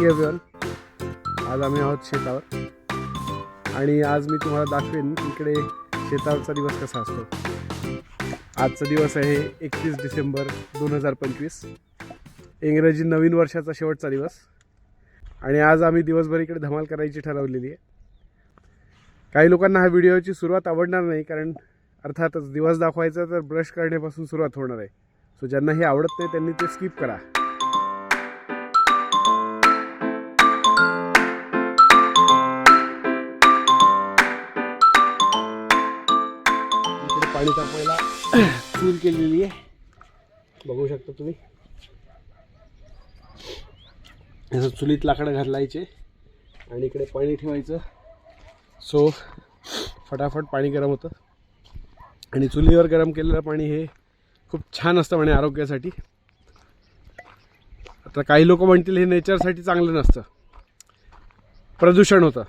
Morning everyone. आज आम्ही आहोत शेतावर आणि आज मी तुम्हाला दाखवेन इकडे शेतावरचा दिवस कसा असतो. आजचा दिवस आहे 31 डिसेंबर 2025, इंग्रजी नवीन वर्षाचा शेवटचा दिवस. आणि आज आम्ही दिवसभर इकडे धमाल करायची ठरवलेली आहे. काही लोकांना हा व्हिडिओची सुरुवात आवडणार नाही, कारण अर्थातच दिवस दाखवायचा तर ब्रश करण्यापासून सुरुवात होणार आहे. सो ज्यांना हे आवडत नाही त्यांनी ते स्किप करा. इकडे पाणी तापवायला चूल केलेली आहे, बघू शकता तुम्ही. असं चुलीत लाकडं घालायचे आणि इकडे पाणी ठेवायचं. सो फटाफट पाणी गरम होतं आणि चुलीवर गरम केलेलं पाणी हे खूप छान असतं म्हणे आरोग्यासाठी. आता काही लोक म्हणतील हे नेचरसाठी चांगलं नसतं, प्रदूषण होतं.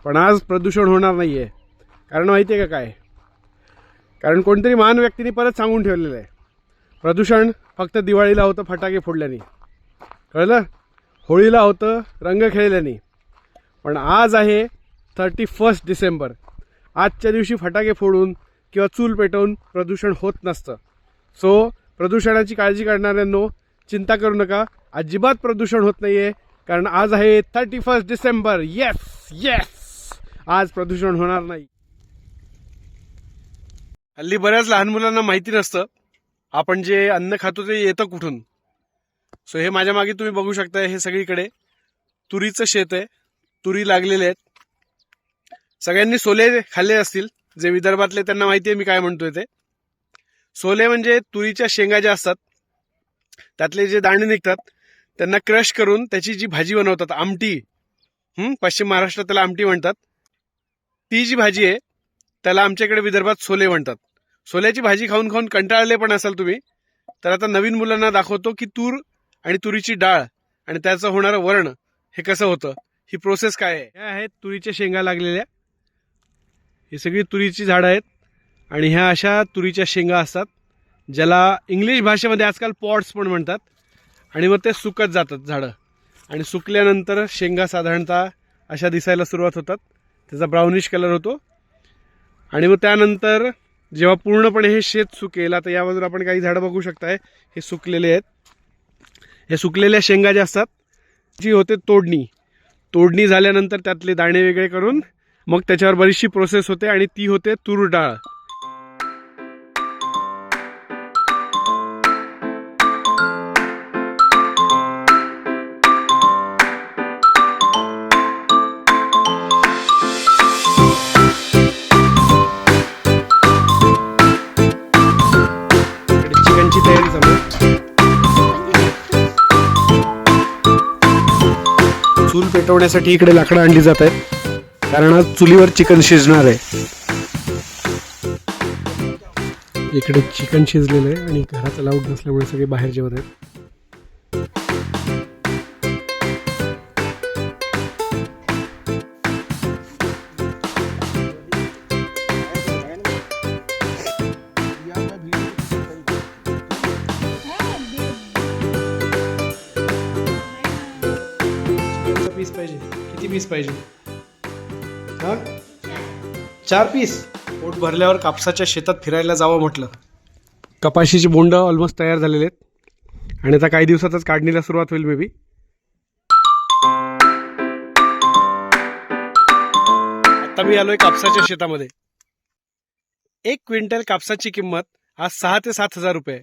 पण आज प्रदूषण होणार नाही आहे. कारण माहिती आहे का काय? कारण कोणतरी महान व्यक्तीने परत सांगून ठेवलेलं आहे, प्रदूषण फक्त दिवाळीला होतं फटाके फोडल्याने, कळलं? होळीला होतं रंग खेळल्याने. पण आज आहे 31 डिसेंबर. आजच्या दिवशी फटाके फोडून किंवा चूल पेटवून प्रदूषण होत नसतं. सो प्रदूषणाची काळजी करणाऱ्यांनो चिंता करू नका, अजिबात प्रदूषण होत नाही आहे. कारण आज आहे 31 डिसेंबर. येस येस, आज प्रदूषण होणार नाही. हल्ली बऱ्याच लहान मुलांना माहिती नसतं आपण जे अन्न खातो ते येतं कुठून. सो हे माझ्या मागे तुम्ही बघू शकता, हे सगळीकडे तुरीचं शेत आहे. तुरी लागलेले आहेत. सगळ्यांनी सोले खाल्ले असतील, जे विदर्भातले त्यांना माहिती आहे मी काय म्हणतोय ते. सोले म्हणजे तुरीच्या शेंगा ज्या असतात त्यातले जे दाणे निघतात त्यांना क्रश करून त्याची जी भाजी बनवतात, आमटी. पश्चिम महाराष्ट्रात त्याला आमटी म्हणतात. ती जी भाजी आहे त्याला आमच्याकडे विदर्भात सोले म्हणतात. सोल्याची भाजी खाऊन खाऊन कंटाळले पण असाल तुम्ही, तर आता नवीन मुलांना दाखवतो की तूर आणि तुरीची डाळ आणि त्याचं होणारं वरण हे कसं होतं, ही प्रोसेस काय आहे. ह्या आहेत तुरीच्या शेंगा लागलेल्या. ही सगळी तुरीची झाडं आहेत आणि ह्या अशा तुरीच्या शेंगा असतात, ज्याला इंग्लिश भाषेमध्ये आजकाल पॉट्स पण म्हणतात. आणि मग ते सुकत जातात झाडं, आणि सुकल्यानंतर शेंगा साधारणतः अशा दिसायला सुरुवात होतात. त्याचा ब्राउनिश कलर होतो. आणि मग त्यानंतर जेव्हा पूर्णपणे हे शेत सुकेल, आता या बाजूला आपण काही झाडं बघू शकताय, हे सुकलेले आहेत. हे सुकलेल्या शेंगा ज्या असतात जी होते तोडणी झाल्यानंतर त्यातले दाणे वेगळे करून मग त्याच्यावर बरीचशी प्रोसेस होते आणि ती होते तूर डाळ. चिकनची तयारी चालू आहे. चूल पेटवण्यासाठी इकडे लाकडं आणली जात आहेत, कारण आज चुलीवर चिकन शिजणार आहे. इकडे चिकन शिजलेलं आहे आणि घराचं लाऊड नसल्यामुळे सगळे बाहेर जेवत आहेत. पीस पाहिजे? किती पीस पाहिजे? हा, 4 पीस. पोट भरल्यावर कापसाच्या शेतात फिरायला जावं म्हटलं. कपाशीची बोंड ऑलमोस्ट तयार झालेले आहेत आणि आता काही दिवसातच काढणीला सुरुवात होईल मे बी. आता मी आलोय कापसाच्या शेतामध्ये. 1 क्विंटल कापसाची किंमत आज 6 ते 7 हजार रुपये.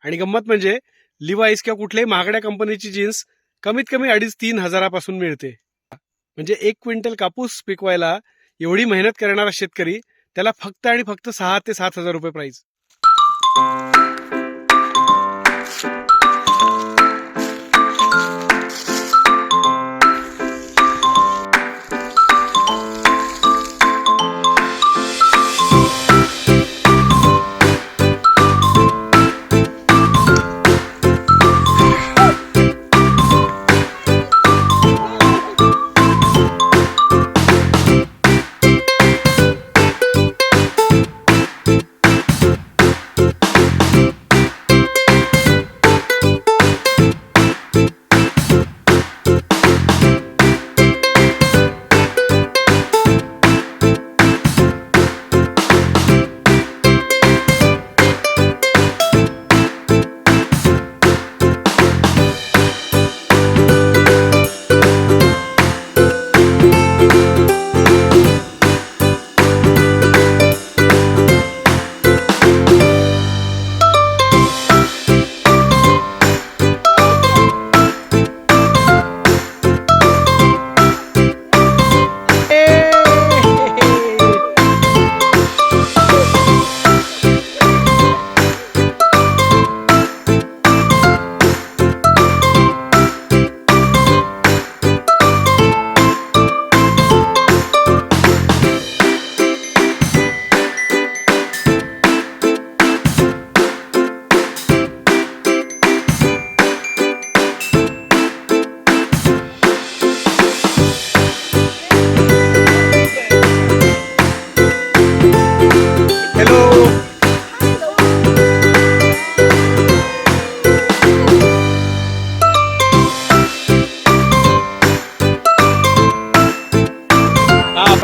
आणि गंमत म्हणजे लिवाईस किंवा कुठल्याही महागड्या कंपनीची जीन्स कमीत कमी 2.5-3 हजारापासून मिळते. म्हणजे 1 क्विंटल कापूस पिकवायला एवढी मेहनत करणारा शेतकरी, त्याला फक्त आणि फक्त 6 ते 7 हजार रुपये प्राईज.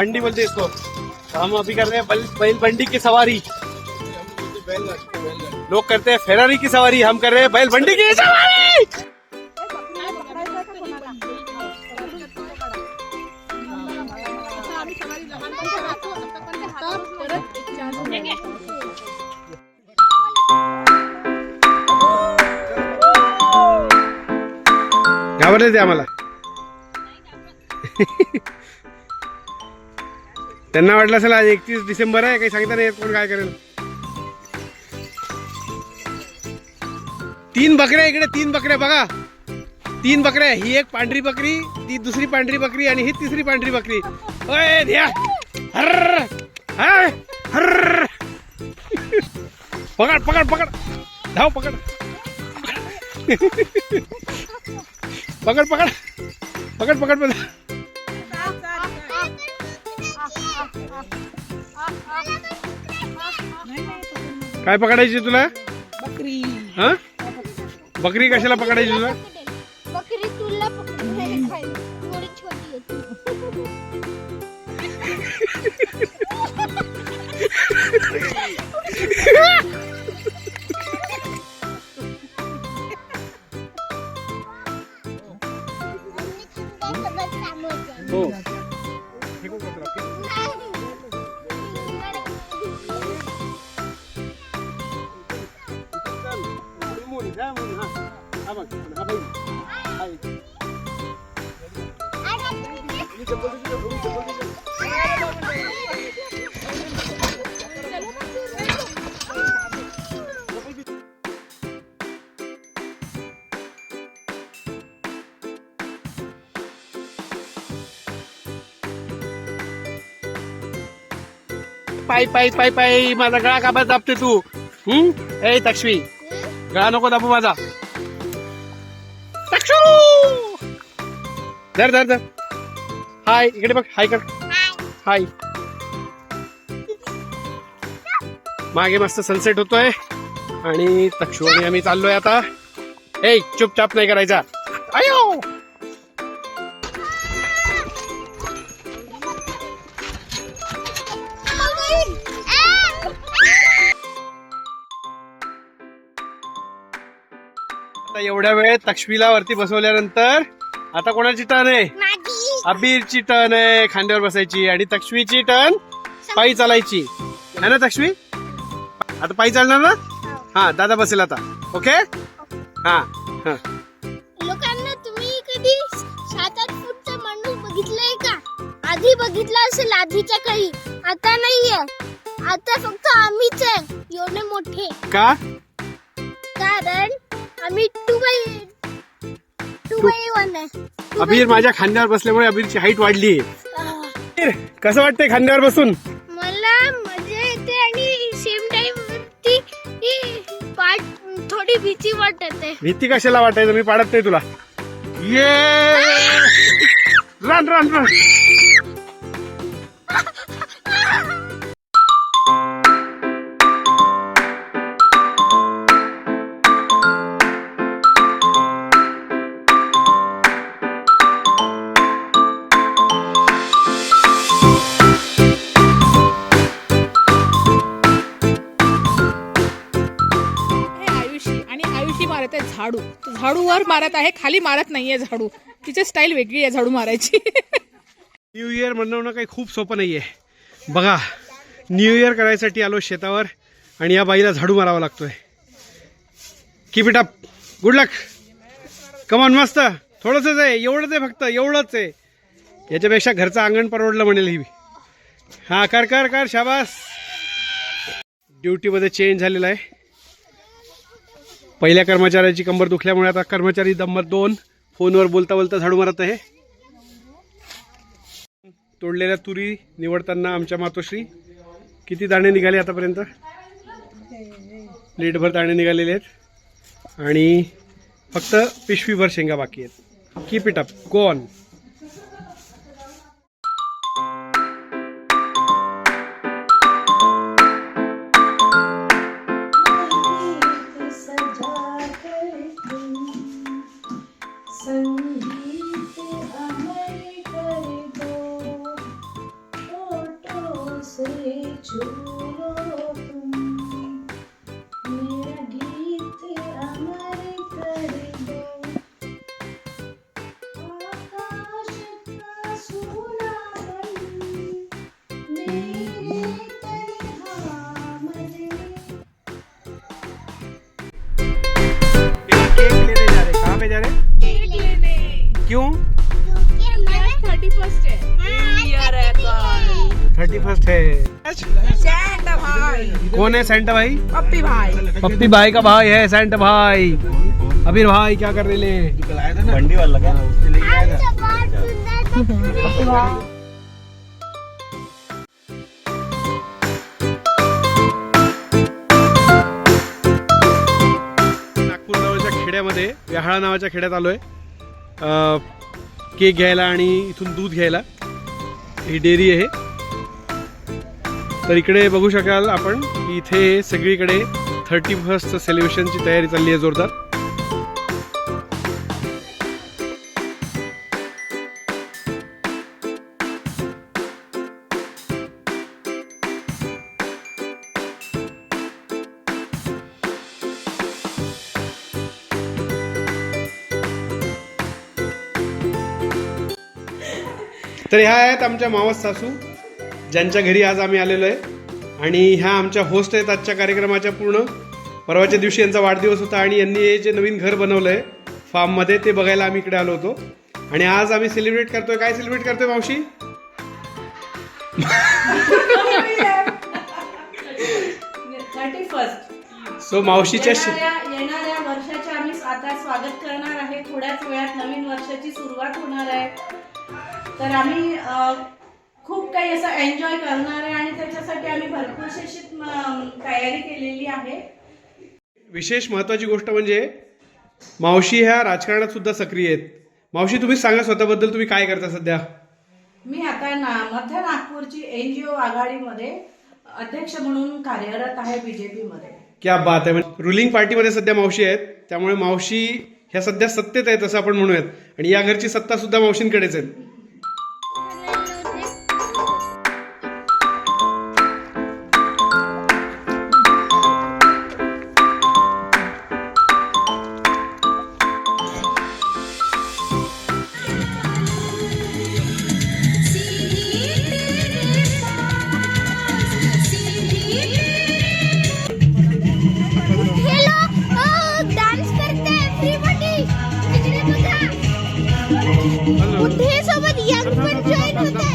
बंडी बोलते इसको। हम अभी कर रहे हैं बैल बंडी की सवारी। लोग करते हैं फेरारी की सवारी, हम कर रहे हैं बैल बंडी की सवारी। घाबरले ते आम्हाला. त्यांना वाटलं असेल आज 31 डिसेंबर आहे, काही सांगता नाही कोण काय करेल. 3 बकऱ्या इकडे, 3 बकऱ्या बघा, 3 बकऱ्या. ही एक पांढरी बकरी, ती दुसरी पांढरी बकरी आणि ही तिसरी पांढरी बकरी. ओय ध्या, हर्र हाय हर्र. पकड पकड पकड, धाव पकड. पकड पकड पकड पकड पकड. काय पकडायची तुला? बकरी. हा, बकरी कशाला पकडायची तुला? बकरी तुला पकडायला खायला थोडी छोटी होती. हो. पाय पाय पाय पाय, माझा गळा का बस दाबते तू? ए तक्ष्मी, गळा नको दाबू माझा. तक्षू, धर धर धर. हाय, इकडे बघ, हाय कर. हाय. मागे मस्त सनसेट होतोय आणि तक्षू आणि आम्ही चाललोय आता. ए चुपचाप नाही करायचा. आयो. आता एवढ्या वेळ तक्ष्मीला वरती बसवल्यानंतर आता कोणाची टर्न आहे? अबीरची टर्न आहे खांद्यावर बसायची आणि तक्ष्मीची टर्न पायी चालायची है ना तक्ष्मी? आता पायी चालणार ना? हा, दादा बसेल आता. ओके. हा हा. लोकांना तुम्ही कधी 7-8 फूटचा माणूस बघितलाय का? आधी बघितला असेल आधीच्या काळी, आता नाहीये. आता फक्त आम्हीच आहे एवढे मोठे. का? कारण आम्ही 2x1 आहे. अबीर माझ्या खांद्यावर बसल्यामुळे अबीरची हाईट वाढली. कसं वाटतंय खांद्यावर बसून? मला मजा येते आणि सेम टाइम ती थोडी भीती वाटते. भीती कशाला वाटायचं? मी पाडत नाही तुला. ये रन रन रन. मारत आहे झाडू. झाडूवर मारत आहे, खाली मारत नाहीये झाडू. तिची स्टाईल वेगळी आहे झाडू मारायची. न्यू इयर मनवणं काही खूप सोपं नाहीये. बघा, न्यू इयर करायसाठी आलो शेतावर आणि या बाईला झाडू मारावा लागतोय. Keep it up, good luck, come on. मस्त, थोडंसंच आहे, एवढंच आहे, फक्त एवढंच आहे. याच्यापेक्षा घरचं अंगण परवडलं म्हणेल ही. हा, कर कर कर, शाबास. ड्युटीमध्ये चेंज झालेला आहे. पहिल्या कर्मचाऱ्याची कंबर दुखल्यामुळे आता कर्मचारी नंबर 2 फोनवर बोलता बोलता झाडू मारत आहे. तोडलेल्या तुरी निवडताना आमच्या मातोश्री. किती दाणे निघाले आतापर्यंत? प्लेटभर दाणे निघालेले आहेत आणि फक्त पिशवीभर शेंगा बाकी आहेत. Keep it up, go on. 31 है। सैंटा भाई, कौन है सेंटा भाई? पप्पी भाई। पप्पी भाई का भाई है सेंटा भाई। अबीर भाई क्या कर रहे हैं? बंडी वाला क्या आमचं बाळ सुंदर नागपूर जवळच्या खेड्यामध्ये व्याहाळा नावाच्या खेड्यात आलोय केक घ्यायला आणि इथून दूध घ्यायला। ही डेअरी आहे। तर इकडे बघू शकाल आपण की इथे सगळीकडे 31st सेलिब्रेशनची तयारी चालली आहे जोरदार। तर ह्या आहेत आमच्या मावस सासू ज्यांच्या घरी आज आम्ही आलेलो आहे आणि ह्या आमच्या होस्ट आहेत आजच्या कार्यक्रमाच्या पूर्ण। परवाच्या दिवशी यांचा वाढदिवस होता आणि यांनी हे जे नवीन घर बनवलं आहे फार्ममध्ये ते बघायला आम्ही इकडे आलो होतो आणि आज आम्ही सेलिब्रेट करतोय। काय सेलिब्रेट करतोय मावशी? सो मावशीच्या येणाऱ्या वर्षाचे आम्ही आता स्वागत करणार आहे। थोड्याच वेळात नवीन वर्षाची सुरुवात होणार आहे, तर आम्ही खूप काही असं एन्जॉय करणार आहे आणि त्याच्यासाठी आम्ही भरपूरशी अशी तयारी केलेली आहे। विशेष महत्वाची गोष्ट म्हणजे मावशी ह्या राजकारणात सुद्धा सक्रिय आहेत। मावशी तुम्ही सांगा स्वतःबद्दल, तुम्ही काय करता सध्या? मी आता मध्य नागपूरची NGO आघाडीमध्ये अध्यक्ष म्हणून कार्यरत आहे BJP मध्ये। क्या बात आहे। म्हणजे रुलिंग पार्टीमध्ये सध्या मावशी आहेत, त्यामुळे मावशी ह्या सध्या सत्तेत आहेत असं आपण म्हणूयात आणि या घरची सत्ता सुद्धा मावशींकडेच आहे। डान्स करते एव्हरीबडी इकडे बघा। बुद्धी सोबत यंग पण जॉईन होते।